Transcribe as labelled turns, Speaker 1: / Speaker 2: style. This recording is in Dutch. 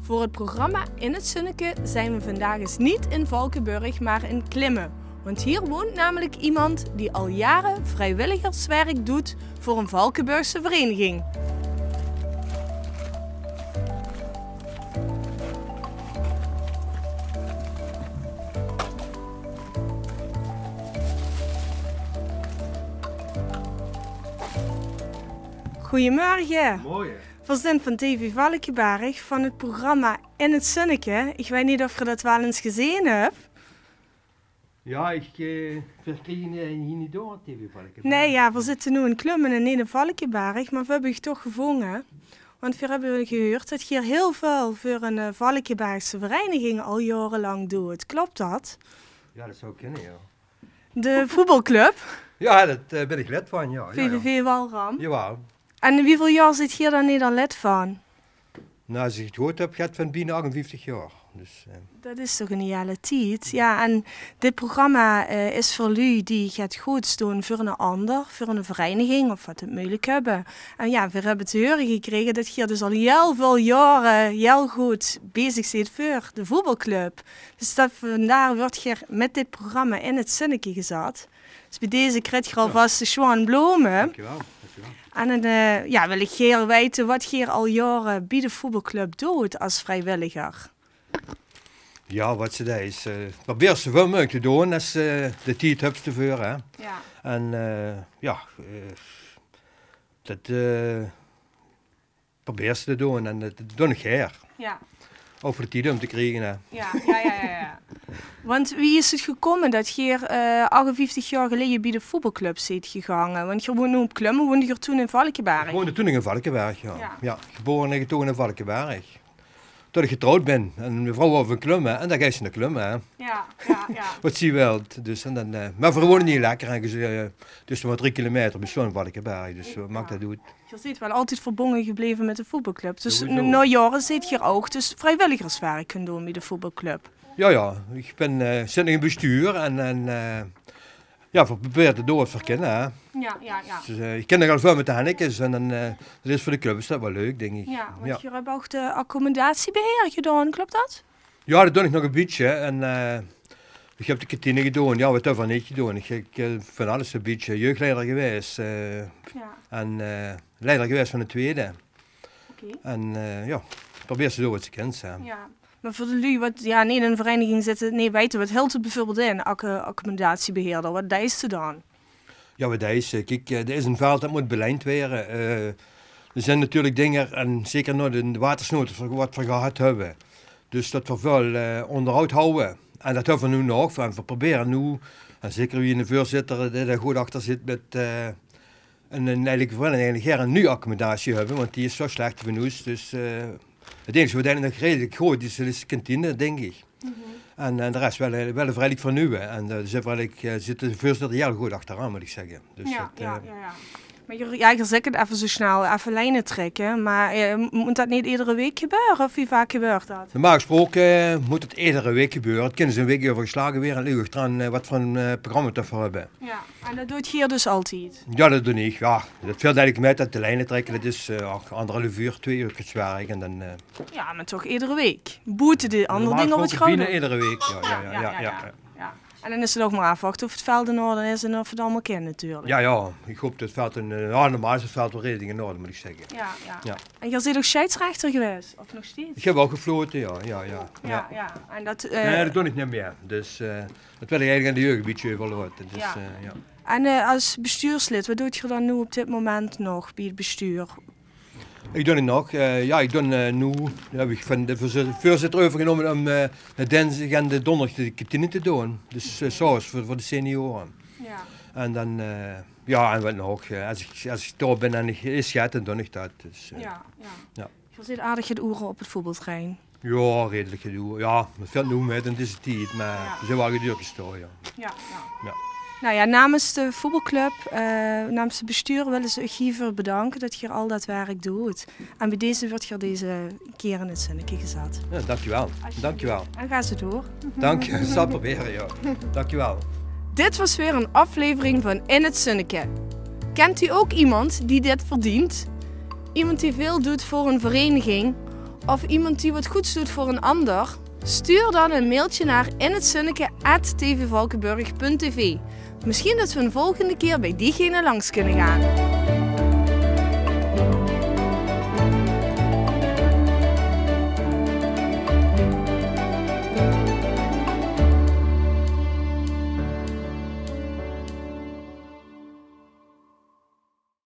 Speaker 1: Voor het programma In het Zonneke zijn we vandaag eens niet in Valkenburg, maar in Klimmen. Want hier woont namelijk iemand die al jaren vrijwilligerswerk doet voor een Valkenburgse vereniging. Goedemorgen.
Speaker 2: Mooi.
Speaker 1: Voorzien van TV Valkenburg van het programma In het Zonneke. Ik weet niet of je dat wel eens gezien hebt.
Speaker 2: Ja, ik verkreeg hier niet door TV Valkenburg.
Speaker 1: Nee, ja, we zitten nu in Klimmen en niet in Valkenburg, maar we hebben je toch gevonden. Want we hebben gehoord dat je hier heel veel voor een Valkenburgse vereniging al jarenlang doet. Klopt dat?
Speaker 2: Ja, dat zou ik kennen, ja.
Speaker 1: De voetbalclub?
Speaker 2: Ja, daar ben ik lid van, ja.
Speaker 1: VVV Walram.
Speaker 2: Jawel.
Speaker 1: En wieveel jaar zit je hier dan niet al lid van?
Speaker 2: Nou, als ik het gehoord heb, gaat het van bijna 58 jaar. Dus,
Speaker 1: Dat is toch een hele tijd. Ja, en dit programma is voor jullie die gaat goed doen voor een ander, voor een vereniging of wat het moeilijk hebben. En ja, we hebben te horen gekregen dat je hier dus al heel veel jaren heel goed bezig bent voor de voetbalclub. Dus dat vandaar wordt je met dit programma In het Zonneke gezet. Dus bij deze krijg je alvast de Sjoan Bloemen.
Speaker 2: dankjewel.
Speaker 1: En dan wil ik heel weten wat je hier al jaren bij de voetbalclub doet als vrijwilliger.
Speaker 2: Ja, wat ze dat is. Probeer zoveel mogelijk te doen als de tijd hebt te voeren. Hè.
Speaker 1: Ja.
Speaker 2: En dat probeer ze te doen en dat doe ik hier.
Speaker 1: Ja.
Speaker 2: Over de tijd om te krijgen. Hè.
Speaker 1: Ja. Want wie is het gekomen dat je hier 58 jaar geleden bij de voetbalclub zit gegaan? Want je woont nu op Klimmen, woonde je toen in Valkenburg?
Speaker 2: Ik woonde toen in Valkenburg, ja.
Speaker 1: Ja.
Speaker 2: Ja, geboren en getogen in Valkenburg. Tot ik getrouwd ben en mijn vrouw was van Klimmen en dan ga je naar Klimmen. Hè.
Speaker 1: Ja.
Speaker 2: Wat zie je wel. Dus, en dan, maar we wonen niet lekker. En, dus maar 3 kilometer bij zo'n Valkenburg. Dus wat maakt dat uit?
Speaker 1: Je zit wel altijd verbonden gebleven met de voetbalclub. Dus
Speaker 2: Sowieso.
Speaker 1: na jaren zit je ook dus vrijwilligerswerk kunnen doen bij de voetbalclub.
Speaker 2: Ja. Ik ben zit in het bestuur en we proberen het door te verkennen. Hè.
Speaker 1: Ja.
Speaker 2: Dus, ik ken er al veel met de Hannekes en dan, dat is voor de club is dat wel leuk, denk ik.
Speaker 1: Ja, want je hebt ook de accommodatiebeheer gedaan, klopt dat?
Speaker 2: Ja, dat doe ik nog een beetje. En ik heb de kantine gedaan. Ja, wat daarvan niet gedaan. Ik heb van alles een beetje jeugdleider geweest. En leider geweest van de tweede.
Speaker 1: Oké.
Speaker 2: En probeer ze door wat ze kent zijn.
Speaker 1: Ja. Maar voor jullie, wat niet in een vereniging zitten, nee, weten wat hield het bijvoorbeeld in, accommodatiebeheerder, wat deed ze dan?
Speaker 2: Ja, wat dat is. Kijk, er is een veld dat moet belijnd worden. Er zijn natuurlijk dingen, en zeker nog de watersnood, wat we gehad hebben. Dus dat we veel onderhoud houden. En dat hebben we nu nog. We proberen nu, en zeker wie in de voorzitter er goed achter zit, met eigenlijk een nieuwe accommodatie hebben. Want die is zo slecht van ons. Dus het enige wat eigenlijk nog redelijk goed is de kantine, denk ik. En de rest wel vrijelijk van nu. En zit de voorzitter heel goed achteraan, moet ik zeggen. Dus
Speaker 1: Ja. Maar je zegt het even zo snel, even lijnen trekken. Maar moet dat niet iedere week gebeuren? Of hoe vaak gebeurt dat?
Speaker 2: Normaal gesproken moet het iedere week gebeuren. Het kunnen ze een week overgeslagen weer en ligt eraan wat voor een programma te hebben.
Speaker 1: Ja, en dat doet je hier dus altijd?
Speaker 2: Ja, dat doe ik. Ja, dat valt eigenlijk met dat de lijnen trekken. Dat is 1,5 uur, 2 uur werk. En dan,
Speaker 1: Ja, maar toch iedere week? Boete de andere dingen wat
Speaker 2: gewoon
Speaker 1: groter?
Speaker 2: iedere week,
Speaker 1: Ja. En dan is het ook maar afwachten of het veld in orde is en of het allemaal kent natuurlijk.
Speaker 2: Ja, ik hoop dat het veld normaal is het veld wel redelijk in orde, moet ik zeggen.
Speaker 1: Ja. En je bent ook scheidsrechter geweest, of nog steeds?
Speaker 2: Ik heb ook gefloten, ja.
Speaker 1: En dat...
Speaker 2: Nee, dat doe ik niet meer. Dus dat wil ik eigenlijk aan de jeugd een beetje overlaten. Dus, ja.
Speaker 1: En als bestuurslid, wat doet je dan nu op dit moment nog bij het bestuur?
Speaker 2: Ik doe het nog. Ik doe nu heb ik van de voorzitter overgenomen om de dinsdag en de donderdag de kantine te doen. Dus zoals voor de senioren.
Speaker 1: Ja.
Speaker 2: En dan, en wat nog. Als ik daar ben en ik is gaat, dan doe ik dat. Dus,
Speaker 1: Ja.
Speaker 2: Ja.
Speaker 1: Je zit aardig het oeren op het voetbaltrein.
Speaker 2: Ja, redelijk gedoe. Ja, het valt nu met en het is het tijd, maar ze zijn wel gedurfd gestaan, ja.
Speaker 1: Nou ja, namens de voetbalclub, namens het bestuur willen ze Giever bedanken dat je al dat werk doet. En bij deze wordt je deze keer in het Zonneke gezet.
Speaker 2: Ja, dankjewel. Dankjewel.
Speaker 1: En ga ze door.
Speaker 2: Dank je, ik zal proberen, ja. Dankjewel.
Speaker 1: Dit was weer een aflevering van In het Zonneke. Kent u ook iemand die dit verdient? Iemand die veel doet voor een vereniging? of iemand die wat goeds doet voor een ander? Stuur dan een mailtje naar inhetzinneke@tvvalkenburg.tv. Misschien dat we een volgende keer bij diegene langs kunnen gaan.